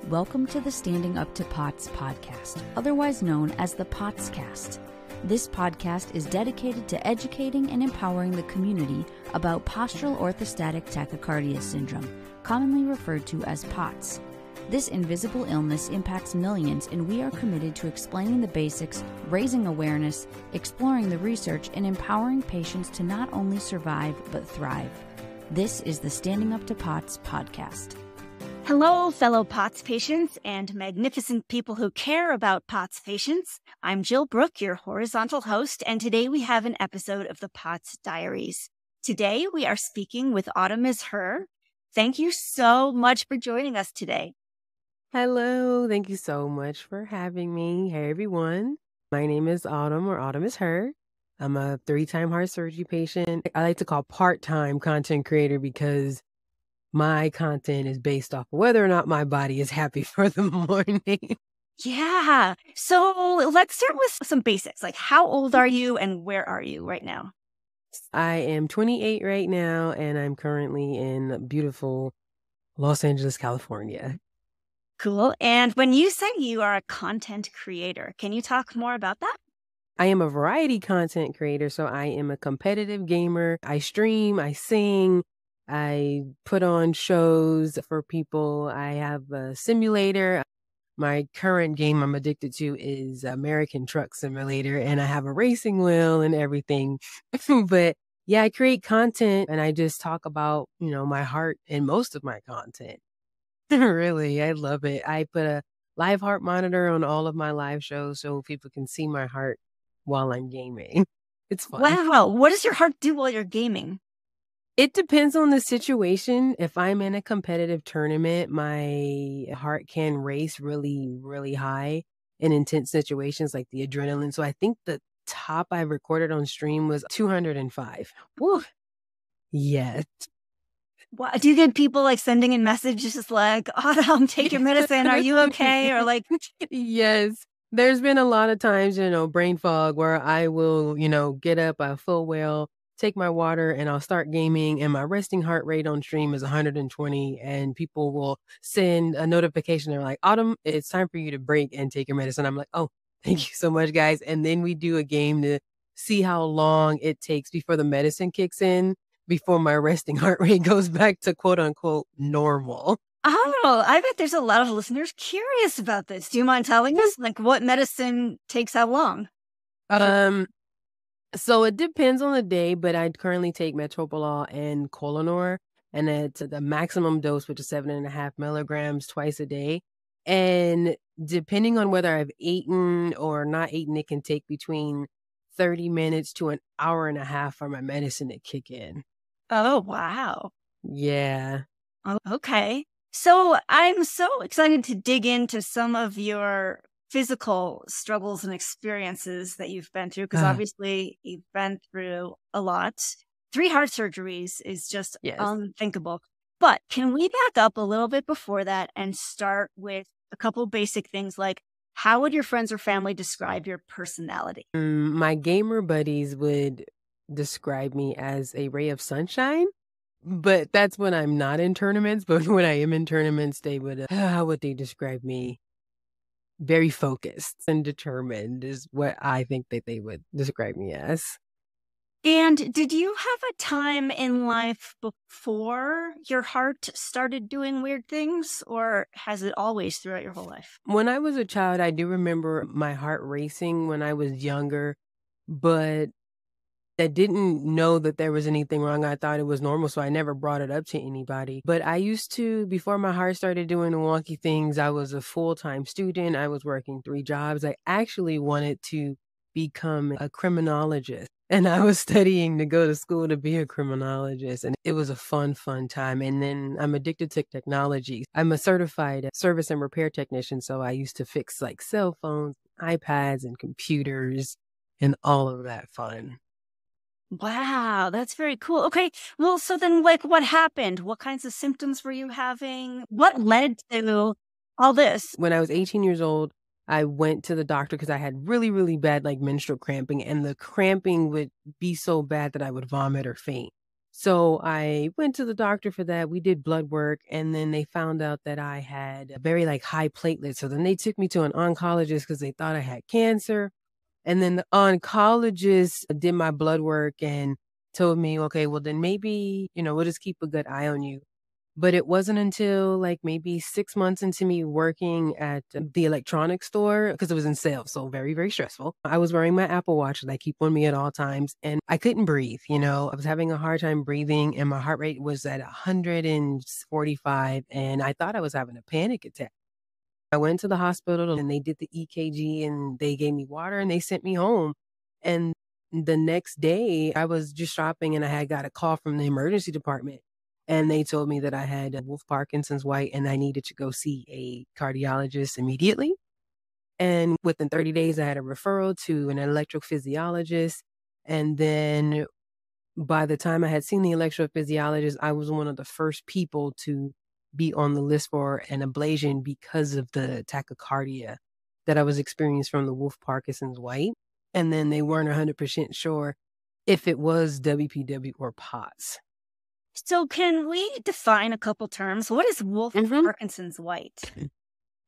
Welcome to the Standing Up to POTS podcast, otherwise known as the POTScast. This podcast is dedicated to educating and empowering the community about postural orthostatic tachycardia syndrome, commonly referred to as POTS. This invisible illness impacts millions, and we are committed to explaining the basics, raising awareness, exploring the research, and empowering patients to not only survive but thrive. This is the Standing Up to POTS podcast. Hello, fellow POTS patients and magnificent people who care about POTS patients. I'm Jill Brooke, your horizontal host, and today we have an episode of the POTS Diaries. Today we are speaking with Autumnizhurr. Thank you so much for joining us today. Hello, thank you so much for having me. Hey everyone, my name is Autumnizhurr. I'm a 3-time heart surgery patient. I like to call part-time content creator because my content is based off of whether or not my body is happy for the morning. Yeah. So let's start with some basics. Like, how old are you and where are you right now? I am 28 right now, and I'm currently in beautiful Los Angeles, California. Cool. And when you say you are a content creator, can you talk more about that? I am a variety content creator, so I am a competitive gamer. I stream, I sing, I put on shows for people. I have a simulator. My current game I'm addicted to is American Truck Simulator, and I have a racing wheel and everything. But yeah, I create content and I just talk about, my heart in most of my content. Really, I love it. I put a live heart monitor on all of my live shows so people can see my heart while I'm gaming. It's fun. Wow. What does your heart do while you're gaming? It depends on the situation. If I'm in a competitive tournament, my heart can race really, really high in intense situations like the adrenaline. So I think the top I recorded on stream was 205. Woo. Yes. Wow. Do you get people like sending in messages like, Autumn, take your medicine. Are you okay? Or like, Yes. There's been a lot of times, brain fog where I will, get up, I full well, take my water, and I'll start gaming, and my resting heart rate on stream is 120, and people will send a notification. They're like, Autumn, it's time for you to break and take your medicine. I'm like, oh, thank you so much, guys. And then we do a game to see how long it takes before the medicine kicks in, before my resting heart rate goes back to quote unquote normal. Oh, I bet there's a lot of listeners curious about this. Do you mind telling us, like, what medicine takes how long? So it depends on the day, but I currently take metoprolol and Colonor, and it's the maximum dose, which is 7.5 milligrams twice a day. And depending on whether I've eaten or not eaten, it can take between 30 minutes to an hour and a half for my medicine to kick in. Oh, wow. Yeah. Oh, okay. So I'm so excited to dig into some of your physical struggles and experiences that you've been through, because obviously you've been through a lot. 3 heart surgeries is just unthinkable. But can we back up a little bit before that and start with a couple of basic things like, how would your friends or family describe your personality? My gamer buddies would describe me as a ray of sunshine. But that's when I'm not in tournaments. But when I am in tournaments, they would, how would they describe me? Very focused and determined is what I think that they would describe me as. And did you have a time in life before your heart started doing weird things, or has it always throughout your whole life? When I was a child, I do remember my heart racing when I was younger, but I didn't know that there was anything wrong. I thought it was normal, so I never brought it up to anybody. But I used to, before my heart started doing the wonky things, I was a full-time student. I was working 3 jobs. I actually wanted to become a criminologist, and I was studying to go to school to be a criminologist, and it was a fun time. And then I'm addicted to technology. I'm a certified service and repair technician, so I used to fix like cell phones, iPads, and computers, and all of that fun. Wow, that's very cool. Okay, well, so then, like, what happened? What kinds of symptoms were you having? What led to all this? When I was 18 years old, I went to the doctor because I had really, really bad, like, menstrual cramping, and the cramping would be so bad that I would vomit or faint. So I went to the doctor for that. We did blood work, and then they found out that I had a very high platelets. So then they took me to an oncologist because they thought I had cancer. And then the oncologist did my blood work and told me, okay, well then maybe, we'll just keep a good eye on you. But it wasn't until maybe 6 months into me working at the electronics store, because it was in sales, so very, very stressful. I was wearing my Apple Watch that I keep on me at all times, and I couldn't breathe. I was having a hard time breathing, and my heart rate was at 145, and I thought I was having a panic attack. I went to the hospital and they did the EKG and they gave me water and they sent me home. And the next day I was just shopping and I had got a call from the emergency department. And they told me that I had Wolff Parkinson's white and I needed to go see a cardiologist immediately. And within 30 days, I had a referral to an electrophysiologist. And then by the time I had seen the electrophysiologist, I was one of the first people to be on the list for an ablation because of the tachycardia that I was experiencing from the Wolff Parkinson's white. And then they weren't 100% sure if it was WPW or POTS. So can we define a couple terms? What is Wolff Parkinson's white?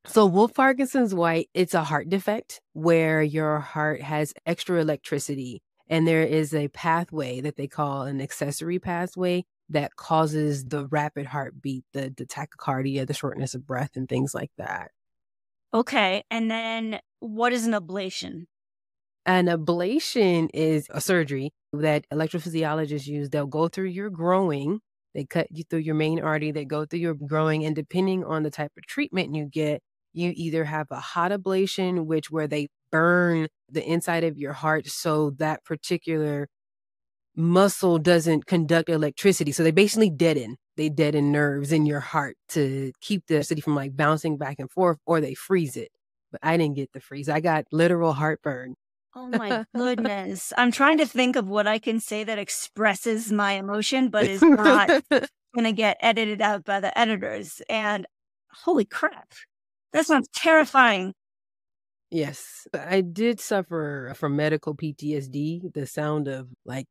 So Wolff Parkinson's white, it's a heart defect where your heart has extra electricity. And there is a pathway that they call an accessory pathway that causes the rapid heartbeat, the tachycardia, the shortness of breath, and things like that. Okay. And then what is an ablation? An ablation is a surgery that electrophysiologists use. They'll go through your growing. They cut you through your main artery. They go through your growing. And depending on the type of treatment you get, you either have a hot ablation, where they burn the inside of your heart so that particular muscle doesn't conduct electricity. So they basically deaden nerves in your heart to keep the city from bouncing back and forth, or they freeze it. But I didn't get the freeze. I got literal heartburn. Oh my goodness. I'm trying to think of what I can say that expresses my emotion, but is not going to get edited out by the editors. And holy crap, that sounds terrifying. Yes, I did suffer from medical PTSD. The sound of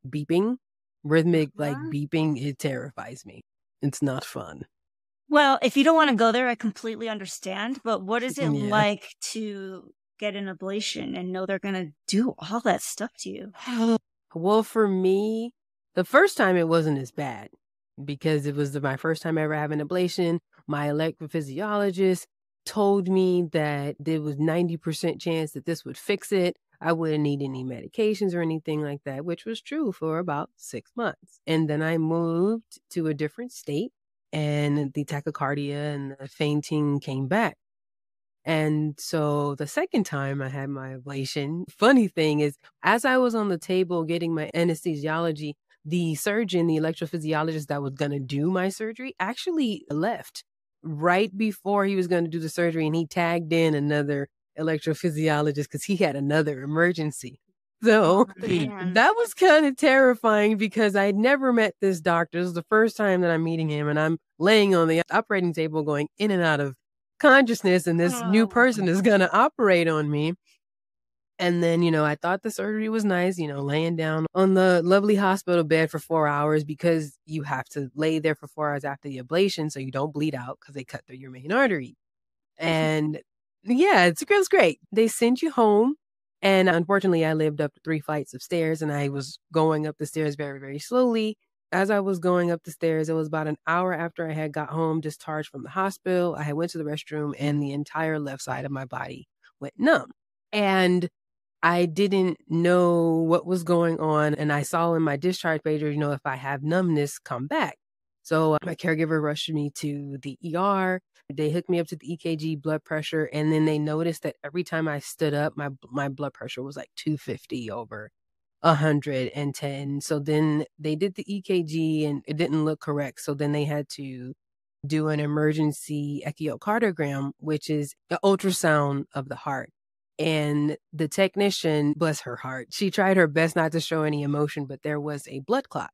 beeping, rhythmic beeping, it terrifies me. It's not fun. Well, if you don't want to go there, I completely understand. But what is it like to get an ablation and know they're going to do all that stuff to you? Well, for me, the first time it wasn't as bad because it was my first time ever having an ablation. My electrophysiologist told me that there was 90% chance that this would fix it. I wouldn't need any medications or anything like that, which was true for about 6 months. And then I moved to a different state and the tachycardia and the fainting came back. And so the second time I had my ablation, funny thing is, as I was on the table getting my anesthesiology, the surgeon, the electrophysiologist that was going to do my surgery actually left right before he was going to do the surgery. And he tagged in another electrophysiologist because he had another emergency. So that was kind of terrifying because I'd never met this doctor. This was the first time that I'm meeting him, and I'm laying on the operating table going in and out of consciousness, and this new person is going to operate on me. And then, I thought the surgery was nice, laying down on the lovely hospital bed for 4 hours because you have to lay there for 4 hours after the ablation so you don't bleed out because they cut through your main artery. And it was great. They send you home. And unfortunately, I lived up 3 flights of stairs and I was going up the stairs very, very slowly. As I was going up the stairs, it was about an hour after I had got home, discharged from the hospital. I had went to the restroom and the entire left side of my body went numb. And I didn't know what was going on. And I saw in my discharge pager, if I have numbness, come back. So my caregiver rushed me to the ER. They hooked me up to the EKG, blood pressure. And then they noticed that every time I stood up, my blood pressure was 250 over 110. So then they did the EKG and it didn't look correct. So then they had to do an emergency echocardiogram, which is an ultrasound of the heart. And the technician, bless her heart, she tried her best not to show any emotion, but there was a blood clot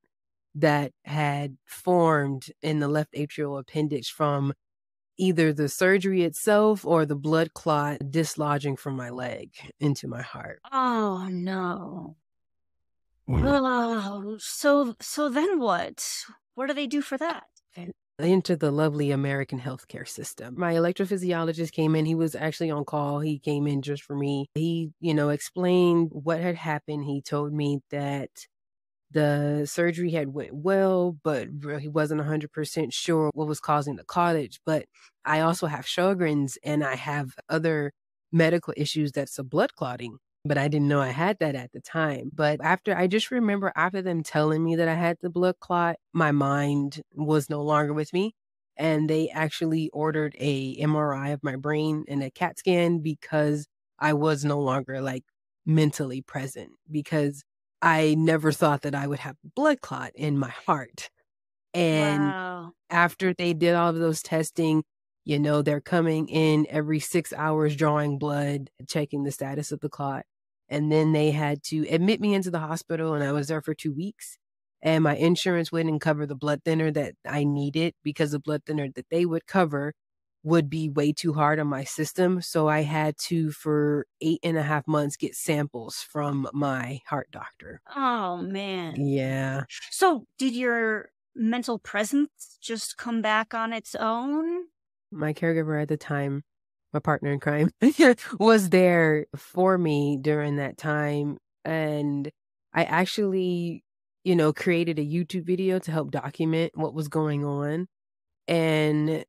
that had formed in the left atrial appendage from either the surgery itself or the blood clot dislodging from my leg into my heart. Oh, no. Oh, so then what? What do they do for that? Into the lovely American healthcare system. My electrophysiologist came in. He was actually on call. He came in just for me. He, explained what had happened. He told me that the surgery had went well, but he wasn't 100% sure what was causing the clottage. But I also have Sjogren's and I have other medical issues that's a blood clotting. But I didn't know I had that at the time. But I just remember after them telling me that I had the blood clot, my mind was no longer with me. And they actually ordered a MRI of my brain and a CAT scan because I was no longer like mentally present, because I never thought that I would have a blood clot in my heart. And Wow. after they did all of those testing, they're coming in every 6 hours, drawing blood, checking the status of the clot. And then they had to admit me into the hospital, and I was there for 2 weeks. And my insurance wouldn't cover the blood thinner that I needed, because the blood thinner that they would cover would be way too hard on my system. So I had to, for 8.5 months, get samples from my heart doctor. Oh, man. Yeah. So did your mental presence just come back on its own? My caregiver at the time, my partner in crime, was there for me during that time. And I actually, created a YouTube video to help document what was going on. And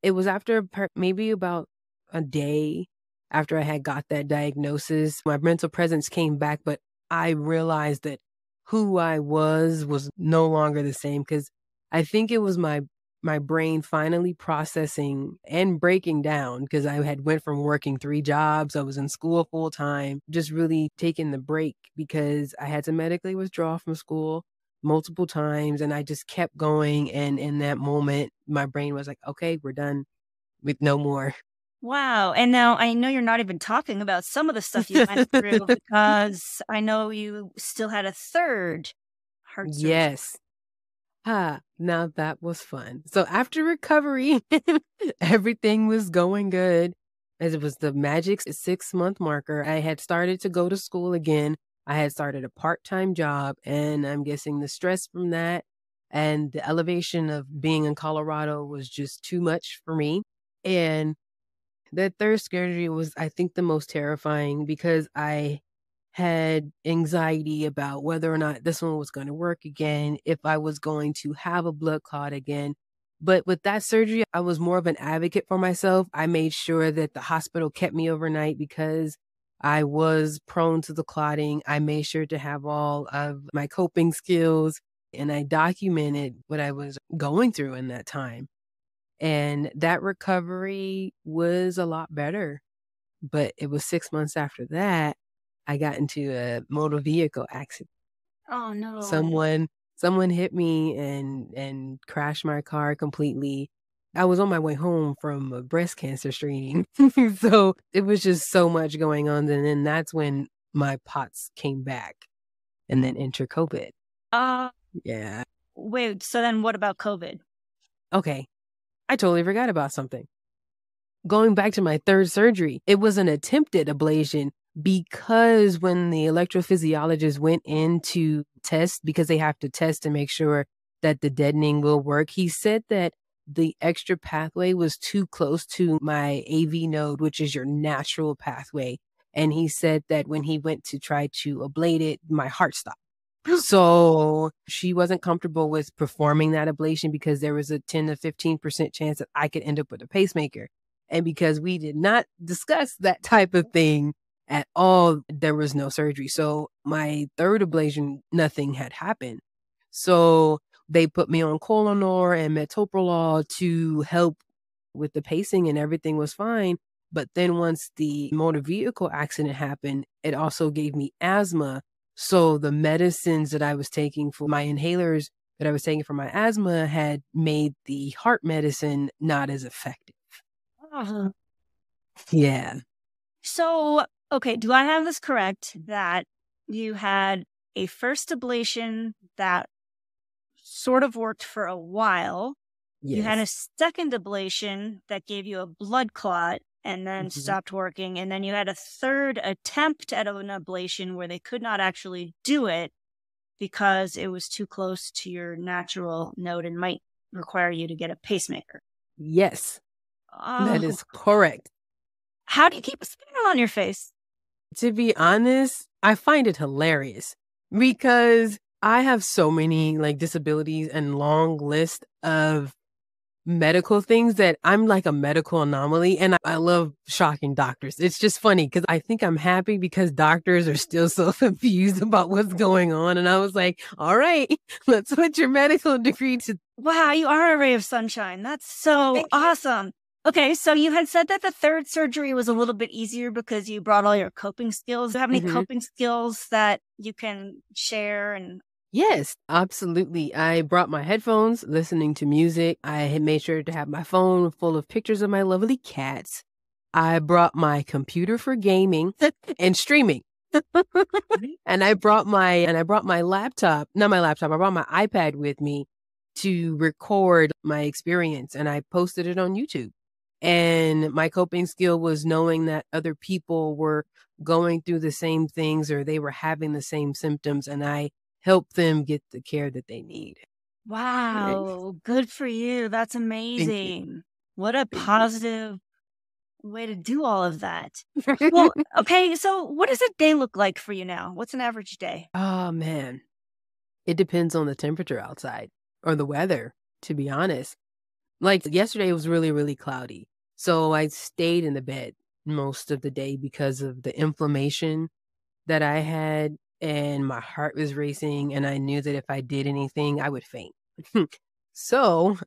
it was after maybe about a day after I had got that diagnosis, my mental presence came back, but I realized that who I was no longer the same, because I think it was my brain finally processing and breaking down, because I had went from working 3 jobs, I was in school full time, just really taking the break because I had to medically withdraw from school multiple times, and I just kept going. And in that moment, my brain was like, okay, we're done with no more. Wow. And now I know you're not even talking about some of the stuff you went through, because I know you still had a third heart surgery. Yes. Now that was fun. So after recovery, everything was going good. As it was the magic 6-month marker, I had started to go to school again. I had started a part-time job, and I'm guessing the stress from that and the elevation of being in Colorado was just too much for me. And that third surgery was, I think, the most terrifying, because I had anxiety about whether or not this one was going to work again, if I was going to have a blood clot again. But with that surgery, I was more of an advocate for myself. I made sure that the hospital kept me overnight because I was prone to the clotting. I made sure to have all of my coping skills, and I documented what I was going through in that time. And that recovery was a lot better. But it was 6 months after that, I got into a motor vehicle accident. Oh, no. Someone hit me and crashed my car completely. I was on my way home from a breast cancer screening. So it was just so much going on. And then that's when my POTS came back, and then enter COVID. Yeah. Wait, so then what about COVID? Okay. I totally forgot about something. Going back to my third surgery, it was an attempted ablation, because when the electrophysiologist went in to test, because they have to test to make sure that the deadening will work, he said that the extra pathway was too close to my AV node, which is your natural pathway. And he said that when he went to try to ablate it, my heart stopped. So she wasn't comfortable with performing that ablation, because there was a 10 to 15% chance that I could end up with a pacemaker. And because we did not discuss that type of thing at all, there was no surgery. So my third ablation, nothing had happened. So they put me on Colonor and metoprolol to help with the pacing, and everything was fine. But then once the motor vehicle accident happened, it also gave me asthma. So the medicines that I was taking for my inhalers that I was taking for my asthma had made the heart medicine not as effective. Uh-huh. Yeah. So, okay, do I have this correct, that you had a first ablation that sort of worked for a while? Yes. You had a second ablation that gave you a blood clot and then Mhm. stopped working. And then you had a third attempt at an ablation where they could not actually do it. because it was too close to your natural node and might require you to get a pacemaker. Yes, that Oh, is correct. how do you keep a smile on your face? To be honest, I find it hilarious because I have so many like disabilities and long list of medical things that I'm like a medical anomaly, and I love shocking doctors. It's just funny because I think I'm happy because doctors are still so confused about what's going on. And I was like, all right, let's put your medical degree to. Wow, you are a ray of sunshine. That's so Thank you. awesome. Okay, so you had said that the third surgery was a little bit easier because you brought all your coping skills. Do you have any coping skills that you can share? And Yes, absolutely. I brought my headphones, listening to music. I had made sure to have my phone full of pictures of my lovely cats. I brought my computer for gaming and streaming. And I brought my laptop, not my laptop, I brought my iPad with me to record my experience, and I posted it on YouTube. And my coping skill was knowing that other people were going through the same things or they were having the same symptoms, and I helped them get the care that they need. wow, good for you. That's Thank you. amazing. What a Thank you. positive way to do all of that. Well, okay, so what does a day look like for you now? What's an average day? Oh, man. It depends on the temperature outside or the weather, to be honest. Like yesterday, it was really, really cloudy. So I stayed in the bed most of the day because of the inflammation that I had, and my heart was racing, and I knew that if I did anything, I would faint. So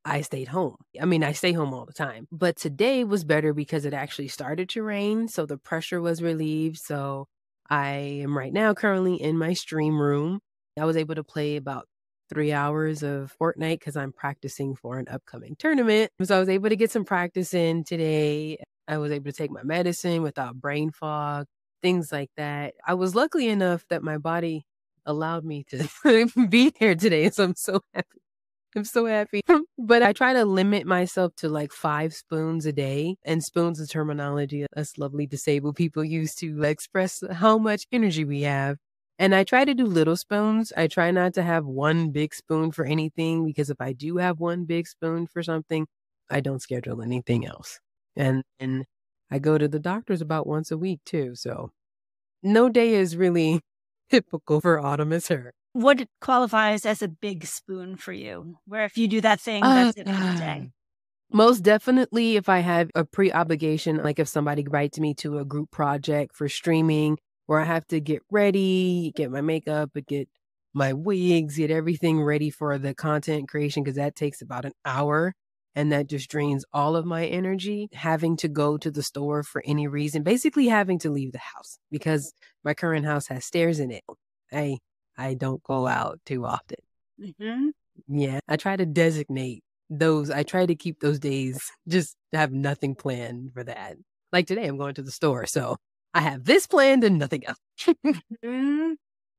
I stayed home. I mean, I stay home all the time. But today was better because it actually started to rain. So the pressure was relieved. So I am right now currently in my stream room. I was able to play about 3 hours of Fortnite because I'm practicing for an upcoming tournament. So I was able to get some practice in today. I was able to take my medicine without brain fog, things like that. I was lucky enough that my body allowed me to be here today. So I'm so happy. I'm so happy. But I try to limit myself to like 5 spoons a day. And spoons is terminology us lovely disabled people use to express how much energy we have. And I try to do little spoons. I try not to have one big spoon for anything, because if I do have one big spoon for something, I don't schedule anything else. And I go to the doctors about once a week too. So no day is really typical for Autumnizhurr. What qualifies as a big spoon for you? Where if you do that thing, that's it for the day. Most definitely if I have a pre-obligation, like if somebody invites me to a group project for streaming where I have to get ready, get my makeup, get my wigs, get everything ready for the content creation, because that takes about an hour and that just drains all of my energy. Having to go to the store for any reason, basically having to leave the house because my current house has stairs in it. I don't go out too often. Mm-hmm. Yeah, I try to designate those. I try to keep those days, just have nothing planned for that. Like today, I'm going to the store. So I have this planned and nothing else.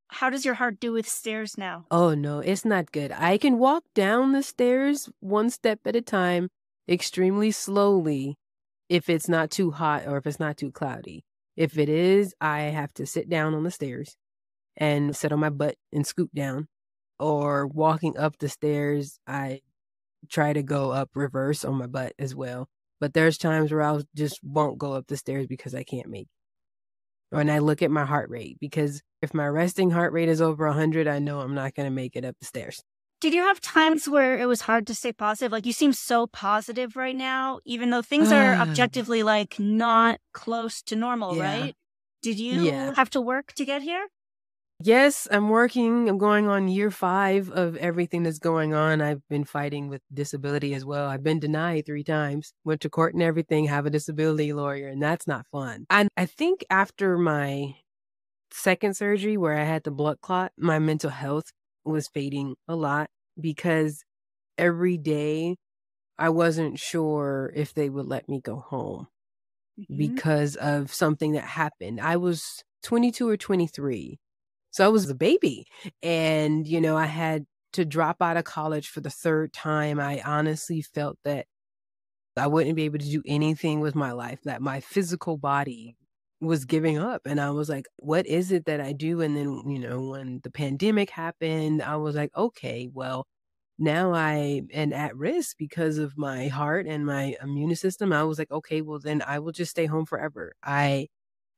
How does your heart do with stairs now? Oh, no, it's not good. I can walk down the stairs one step at a time, extremely slowly, if it's not too hot or if it's not too cloudy. If it is, I have to sit down on the stairs and sit on my butt and scoot down. Or walking up the stairs, I try to go up reverse on my butt as well. But there's times where I just won't go up the stairs because I can't make it. And I look at my heart rate, because if my resting heart rate is over 100, I know I'm not going to make it up the stairs. Did you have times where it was hard to stay positive? Like you seem so positive right now, even though things are objectively like not close to normal, right? Did you have to work to get here? Yes, I'm working. I'm going on year 5 of everything that's going on. I've been fighting with disability as well. I've been denied 3 times, went to court and everything, have a disability lawyer, and that's not fun. And I think after my second surgery where I had the blood clot, my mental health was fading a lot, because every day I wasn't sure if they would let me go home because of something that happened. I was 22 or 23. So I was a baby, and, I had to drop out of college for the 3rd time. I honestly felt that I wouldn't be able to do anything with my life, that my physical body was giving up. And I was like, what is it that I do? And then, when the pandemic happened, I was like, okay, well, now I am at risk because of my heart and my immune system. I was like, okay, well, then I will just stay home forever. I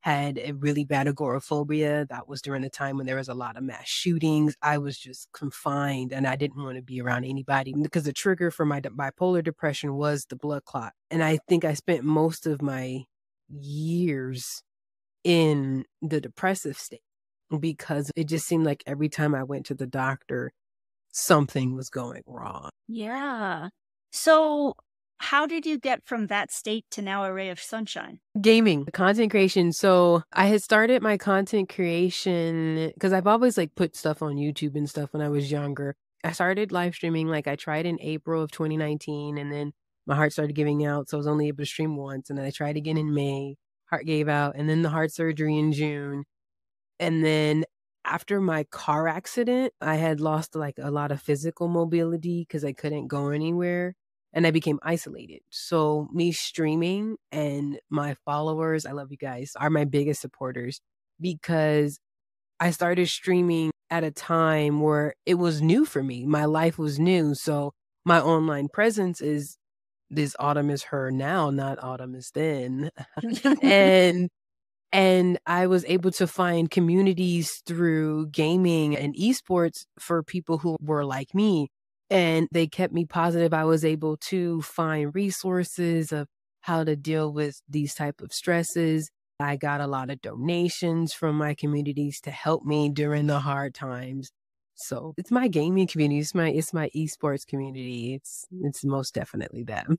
had a really bad agoraphobia. That was during the time when there was a lot of mass shootings. I was just confined and I didn't want to be around anybody because the trigger for my bipolar depression was the blood clot. And I think I spent most of my years in the depressive state because it just seemed like every time I went to the doctor, something was going wrong. Yeah. So how did you get from that state to now a ray of sunshine? Gaming, content creation. So I had started my content creation because I've always put stuff on YouTube and stuff when I was younger. I started live streaming, I tried in April of 2019 and then my heart started giving out. So I was only able to stream once. And then I tried again in May, heart gave out, and then the heart surgery in June. And then after my car accident, I had lost a lot of physical mobility because I couldn't go anywhere and I became isolated. So me streaming and my followers, I love you guys, are my biggest supporters because I started streaming at a time where it was new for me. My life was new. So my online presence is this autumn is her now, not autumn is then. And I was able to find communities through gaming and esports for people who were like me. And they kept me positive. I was able to find resources of how to deal with these type of stresses. I got a lot of donations from my communities to help me during the hard times. So it's my gaming community. It's my esports community. It's most definitely them.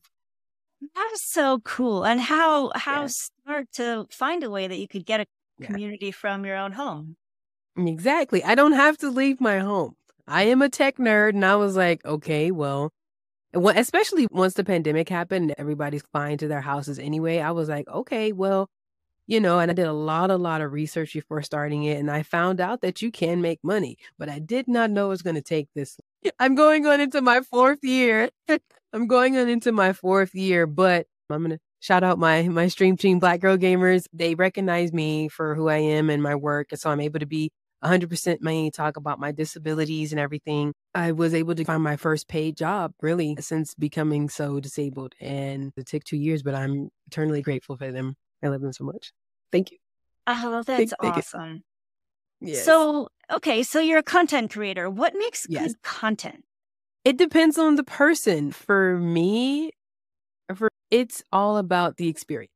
That is so cool. And how Yeah. smart to find a way that you could get a Yeah. community from your own home. Exactly. I don't have to leave my home. I am a tech nerd. And I was like, okay, well, especially once the pandemic happened, everybody's flying to their houses anyway. I was like, okay, well, and I did a lot of research before starting it. And I found out that you can make money, but I did not know it was going to take this. I'm going on into my 4th year. I'm going on into my 4th year, but I'm going to shout out my stream team, Black Girl Gamers. They recognize me for who I am and my work. And so I'm able to be 100% me, talk about my disabilities and everything. I was able to find my first paid job really since becoming so disabled. And it took 2 years, but I'm eternally grateful for them. I love them so much. Thank you. Oh, that's Thank you. awesome. Yes. So, okay, so you're a content creator. What makes good content? It depends on the person. For me, it's all about the experience.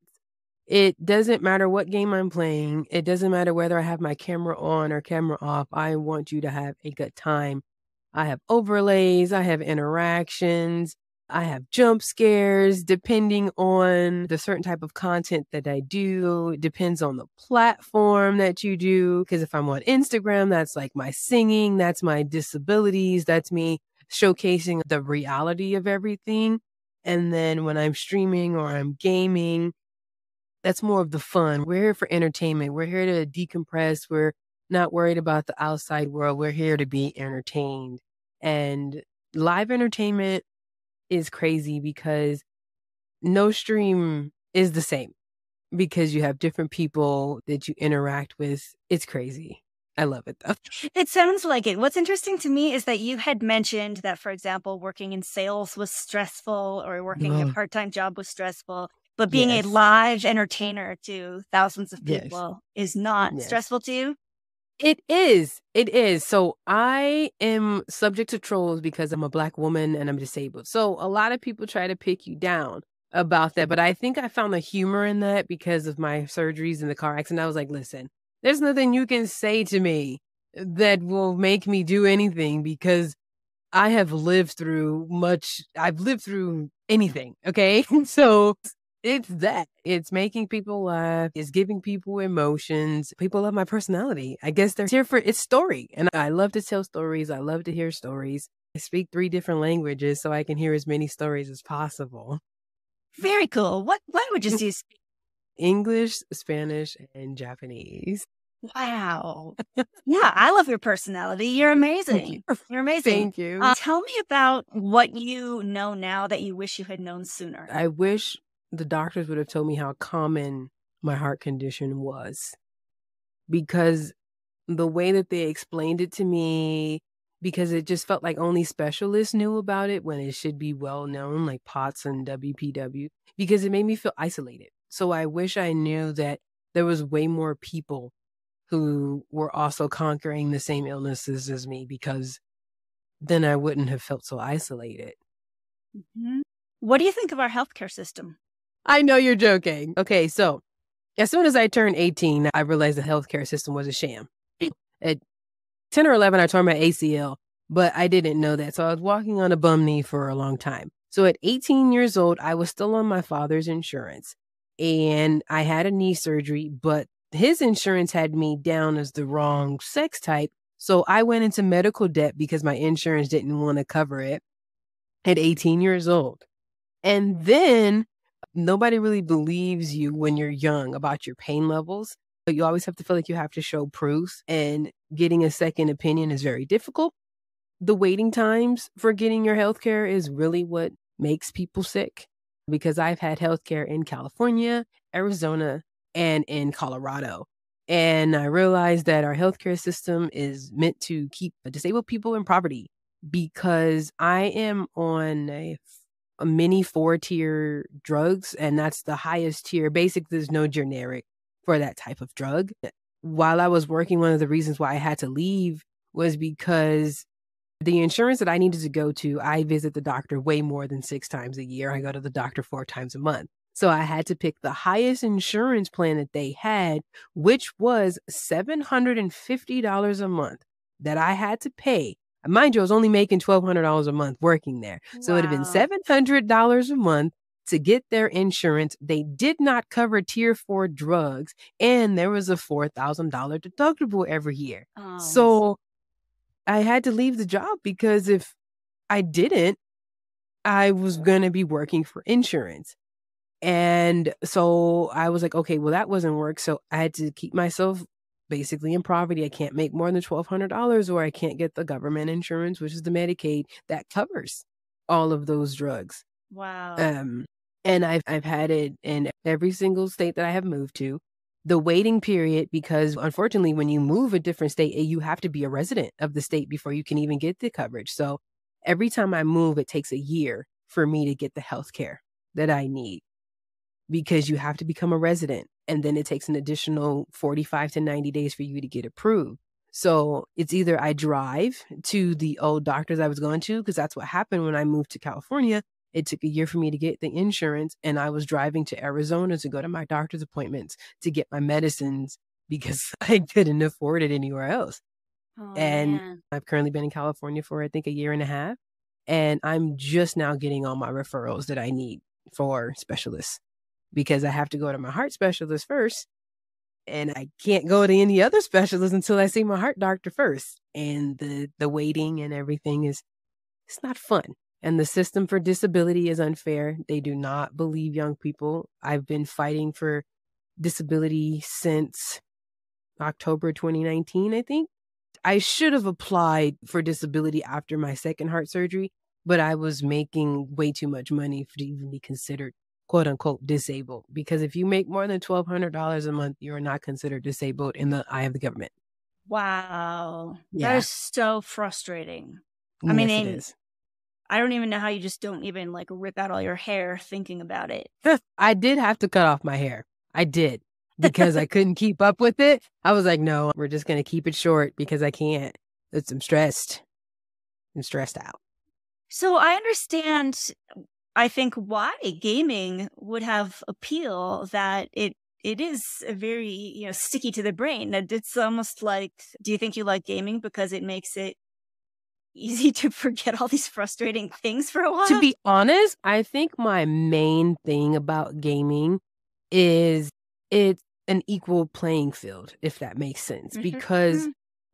It doesn't matter what game I'm playing. It doesn't matter whether I have my camera on or camera off. I want you to have a good time. I have overlays. I have interactions. I have jump scares depending on the certain type of content that I do. It depends on the platform that you do. Because if I'm on Instagram, that's my singing. That's my disabilities. That's me showcasing the reality of everything. And then when I'm streaming or I'm gaming, that's more of the fun. We're here for entertainment. We're here to decompress. We're not worried about the outside world. We're here to be entertained. And live entertainment is crazy because no stream is the same because you have different people that you interact with. It's crazy. I love it though. It sounds like it. What's interesting to me is that you had mentioned that, for example, working in sales was stressful or working a part-time job was stressful. But being a live entertainer to thousands of people is not stressful to you? It is. It is. So I am subject to trolls because I'm a Black woman and I'm disabled. So a lot of people try to pick you down about that. But I think I found the humor in that because of my surgeries and the car accident. I was like, listen, there's nothing you can say to me that will make me do anything because I have lived through much. I've lived through anything. Okay. So it's that. It's making people laugh. It's giving people emotions. People love my personality. I guess they're here for its story. And I love to tell stories. I love to hear stories. I speak 3 different languages so I can hear as many stories as possible. Very cool. What languages do you speak? English, Spanish, and Japanese. Wow. Yeah, I love your personality. You're amazing. You're amazing. Thank you. Tell me about what you know now that you wish you had known sooner. I wish the doctors would have told me how common my heart condition was, because the way that they explained it to me, because it just felt like only specialists knew about it when it should be well known, like POTS and WPW, because it made me feel isolated. So I wish I knew that there was way more people who were also conquering the same illnesses as me, because then I wouldn't have felt so isolated. Mm-hmm. What do you think of our healthcare system? I know you're joking. Okay, so as soon as I turned 18, I realized the healthcare system was a sham. At 10 or 11, I tore my ACL, but I didn't know that. So I was walking on a bum knee for a long time. So at 18 years old, I was still on my father's insurance, and I had a knee surgery, but his insurance had me down as the wrong sex type. So I went into medical debt because my insurance didn't want to cover it at 18 years old. And then nobody really believes you when you're young about your pain levels. But you always have to feel like you have to show proof, and getting a second opinion is very difficult. The waiting times for getting your healthcare is really what makes people sick, because I've had healthcare in California, Arizona, and in Colorado. And I realized that our healthcare system is meant to keep disabled people in poverty, because I am on a mini 4-tier drugs, and that's the highest tier. Basically, there's no generic for that type of drug. While I was working, one of the reasons why I had to leave was because the insurance that I needed to go to, I visit the doctor way more than 6 times a year. I go to the doctor 4 times a month. So I had to pick the highest insurance plan that they had, which was $750 a month that I had to pay. Mind you, I was only making $1,200 a month working there. So it would have been $700 a month to get their insurance. They did not cover tier 4 drugs, and there was a $4,000 deductible every year. Oh. So I had to leave the job, because if I didn't, I was going to be working for insurance. And so I was like, okay, well, that wasn't work. So I had to keep myself basically in poverty. I can't make more than $1,200, or I can't get the government insurance, which is the Medicaid that covers all of those drugs. Wow. And I've had it in every single state that I have moved to. The waiting period, because unfortunately, when you move a different state, you have to be a resident of the state before you can even get the coverage. So every time I move, it takes a year for me to get the health care that I need, because you have to become a resident, and then it takes an additional 45 to 90 days for you to get approved. So it's either I drive to the old doctors I was going to, because that's what happened when I moved to California. It took a year for me to get the insurance, and I was driving to Arizona to go to my doctor's appointments to get my medicines, because I couldn't afford it anywhere else. Oh, and man. I've currently been in California for, I think, a year and a half. And I'm just now getting all my referrals that I need for specialists, because I have to go to my heart specialist first, and I can't go to any other specialist until I see my heart doctor first. And the waiting and everything it's not fun. And the system for disability is unfair. They do not believe young people. I've been fighting for disability since October 2019, I think. I should have applied for disability after my second heart surgery, but I was making way too much money to even be considered quote unquote disabled. Because if you make more than $1,200 a month, you are not considered disabled in the eye of the government. Wow. Yeah. That is so frustrating. Yes, I mean, it is. I don't even know how you just don't even like rip out all your hair thinking about it. I did have to cut off my hair. I did, because I couldn't keep up with it. I was like, no, we're just going to keep it short, because I can't. I'm stressed. I'm stressed out. So I understand, I think, why gaming would have appeal, that it is a very, sticky to the brain. That it's almost like, do you think you like gaming because it makes it easy to forget all these frustrating things for a while? To be honest, I think my main thing about gaming is it's an equal playing field, if that makes sense, because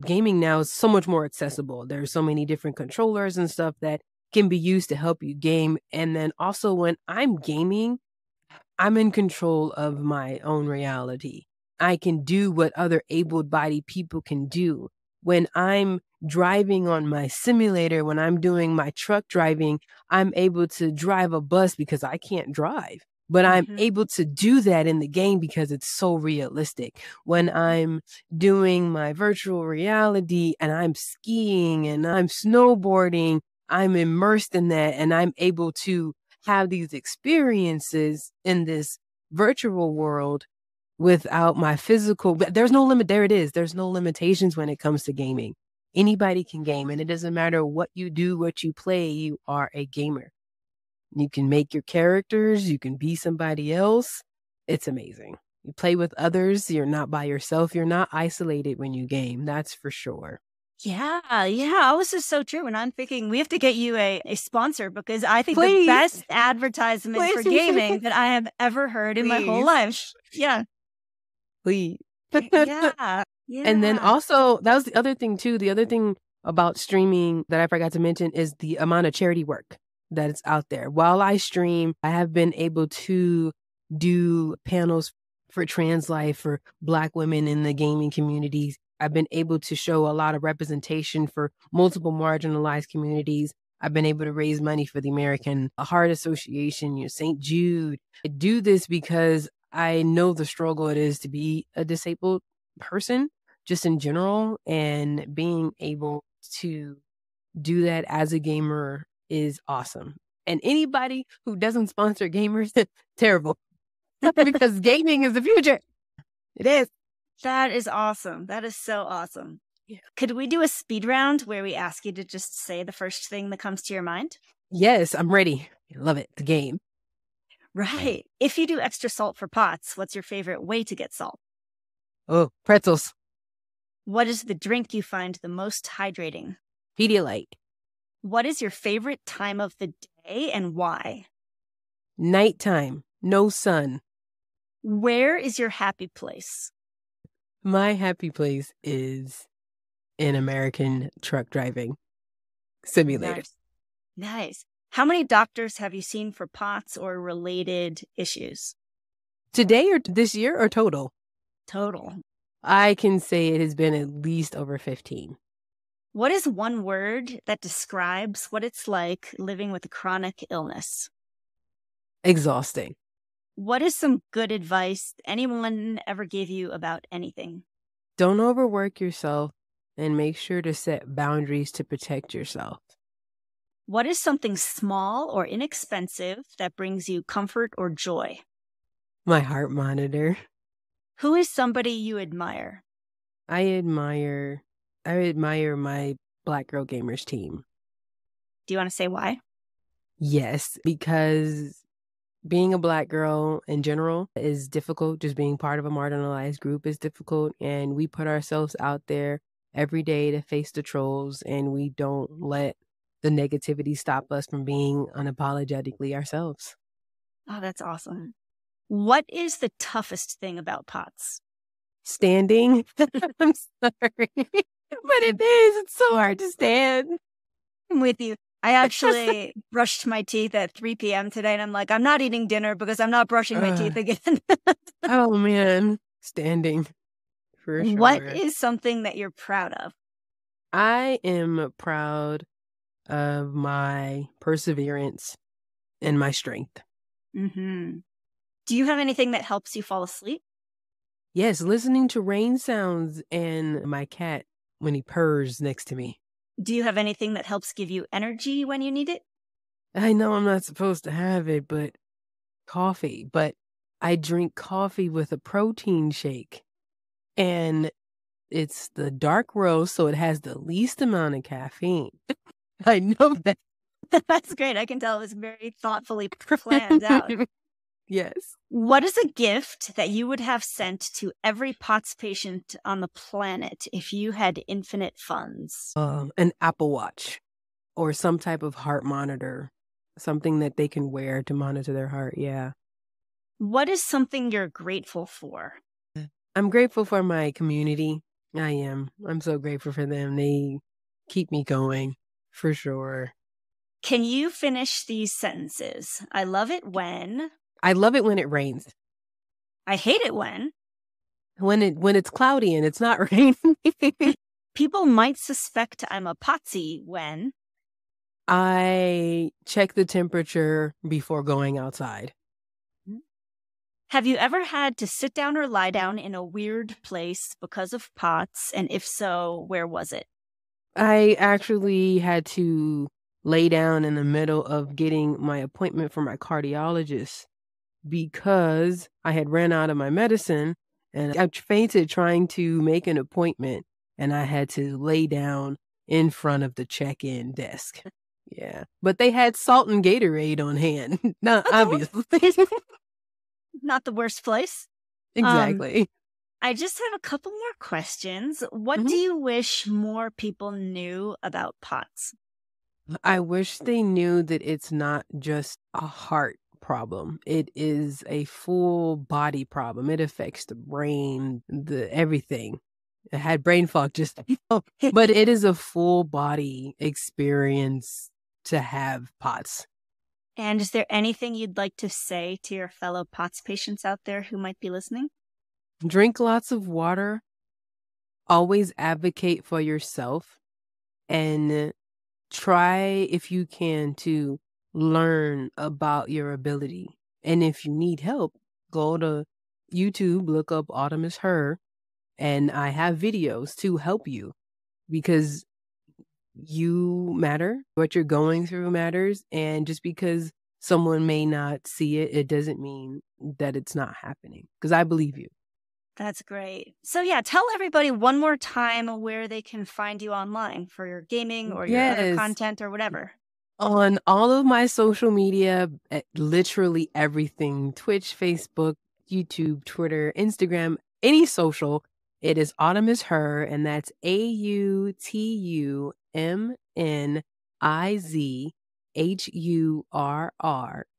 gaming now is so much more accessible. There's so many different controllers and stuff that can be used to help you game. And then also when I'm gaming, I'm in control of my own reality. I can do what other able-bodied people can do. When I'm driving on my simulator, when I'm doing my truck driving, I'm able to drive a bus because I can't drive. But I'm able to do that in the game because it's so realistic. When I'm doing my virtual reality and I'm skiing and I'm snowboarding, I'm immersed in that and I'm able to have these experiences in this virtual world without my physical. There's no limit. There it is. There's no limitations when it comes to gaming. Anybody can game, and it doesn't matter what you do, what you play, you are a gamer. You can make your characters. You can be somebody else. It's amazing. You play with others. You're not by yourself. You're not isolated when you game. That's for sure. Yeah. Oh, this is so true. And I'm thinking we have to get you a sponsor because I think Please. the best advertisement Please. for gaming that I have ever heard in my whole life. Yeah. Please. Yeah. And then also, that was the other thing too. The other thing about streaming that I forgot to mention is the amount of charity work that is out there. While I stream, I have been able to do panels for trans life, for Black women in the gaming communities. I've been able to show a lot of representation for multiple marginalized communities. I've been able to raise money for the American Heart Association, St. Jude. I do this because I know the struggle it is to be a disabled person, just in general, and being able to do that as a gamer is awesome. And anybody who doesn't sponsor gamers, terrible. Because gaming is the future. It is. That is awesome. That is so awesome. Yeah. Could we do a speed round where we ask you to just say the first thing that comes to your mind? Yes, I'm ready. I love it. The game. Right. If you do extra salt for POTS, what's your favorite way to get salt? Oh, pretzels. What is the drink you find the most hydrating? Pedialyte. What is your favorite time of the day and why? Nighttime. No sun. Where is your happy place? My happy place is in American truck driving simulator. Nice. How many doctors have you seen for POTS or related issues? Today or this year or total? Total. I can say it has been at least over 15. What is one word that describes what it's like living with a chronic illness? Exhausting. What is some good advice anyone ever gave you about anything? Don't overwork yourself and make sure to set boundaries to protect yourself. What is something small or inexpensive that brings you comfort or joy? My heart monitor. Who is somebody you admire? I admire my Black Girl Gamers team. Do you want to say why? Yes, because being a Black girl in general is difficult. Just being part of a marginalized group is difficult. And we put ourselves out there every day to face the trolls, and we don't let the negativity stop us from being unapologetically ourselves. Oh, that's awesome. What is the toughest thing about POTS? Standing. I'm sorry. But it is. It's so hard to stand. I'm with you. I actually brushed my teeth at 3 p.m. today, and I'm like, I'm not eating dinner because I'm not brushing my teeth again. Oh, man. Standing. For sure. What is something that you're proud of? I am proud of my perseverance and my strength. Mm-hmm. Do you have anything that helps you fall asleep? Yes, listening to rain sounds and my cat when he purrs next to me. Do you have anything that helps give you energy when you need it? I know I'm not supposed to have it, but coffee. But I drink coffee with a protein shake. And it's the dark roast, so it has the least amount of caffeine. I know that. That's great. I can tell it was very thoughtfully planned out. Yes. What is a gift that you would have sent to every POTS patient on the planet if you had infinite funds? An Apple Watch or some type of heart monitor, something that they can wear to monitor their heart. Yeah. What is something you're grateful for? I'm grateful for my community. I am. I'm so grateful for them. They keep me going, for sure. Can you finish these sentences? I love it when... I love it when it rains. I hate it when it's cloudy and it's not raining. People might suspect I'm a potsy when I check the temperature before going outside. Have you ever had to sit down or lie down in a weird place because of POTS? And if so, where was it? I actually had to lay down in the middle of getting my appointment for my cardiologist because I had ran out of my medicine and I fainted trying to make an appointment, and I had to lay down in front of the check-in desk. Yeah. But they had salt and Gatorade on hand. Not obviously. Not the worst place. Exactly. I just have a couple more questions. What do you wish more people knew about POTS? I wish they knew that it's not just a heart problem. It is a full body problem. It affects the brain, the everything. I had brain fog just but it is a full body experience to have POTS. And is there anything you'd like to say to your fellow POTS patients out there who might be listening? Drink lots of water. Always advocate for yourself. And try, if you can, to learn about your ability. And if you need help, go to YouTube, look up Autumnizhurr, and I have videos to help you because you matter. What you're going through matters. And just because someone may not see it, it doesn't mean that it's not happening, because I believe you. That's great. So yeah, tell everybody one more time where they can find you online for your gaming or your other content or whatever. On all of my social media, literally everything, Twitch, Facebook, YouTube, Twitter, Instagram, any social, it is Autumnizhurr, and that's AUTUMNIZHURR.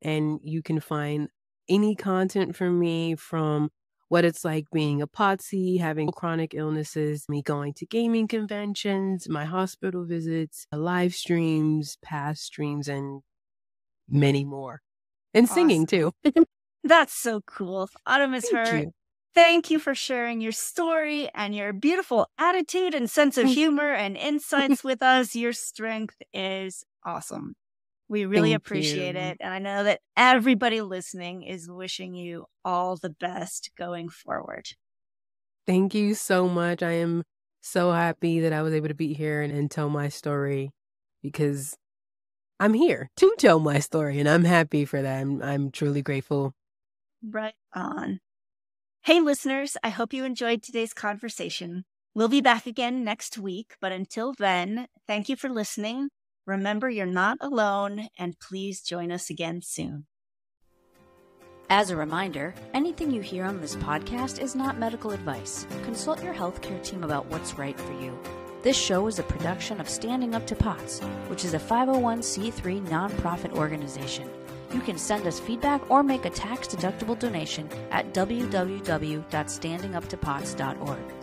And you can find any content from me, from what it's like being a POTSy, having chronic illnesses, me going to gaming conventions, my hospital visits, live streams, past streams, and many more. And singing too. That's so cool. Autumnizhurr, thank you for sharing your story and your beautiful attitude and sense of humor and insights with us. Your strength is awesome. We really appreciate it. And I know that everybody listening is wishing you all the best going forward. Thank you so much. I am so happy that I was able to be here and tell my story, because I'm here to tell my story, and I'm happy for that. I'm truly grateful. Right on. Hey, listeners, I hope you enjoyed today's conversation. We'll be back again next week, but until then, thank you for listening. Remember, you're not alone, and please join us again soon. As a reminder, anything you hear on this podcast is not medical advice. Consult your healthcare team about what's right for you. This show is a production of Standing Up to POTS, which is a 501c3 nonprofit organization. You can send us feedback or make a tax-deductible donation at www.standinguptopots.org.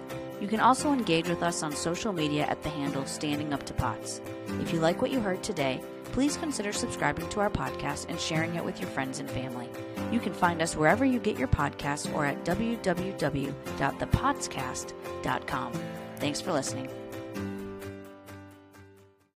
You can also engage with us on social media at the handle Standing Up to POTS. If you like what you heard today, please consider subscribing to our podcast and sharing it with your friends and family. You can find us wherever you get your podcasts or at www.thepotscast.com. Thanks for listening.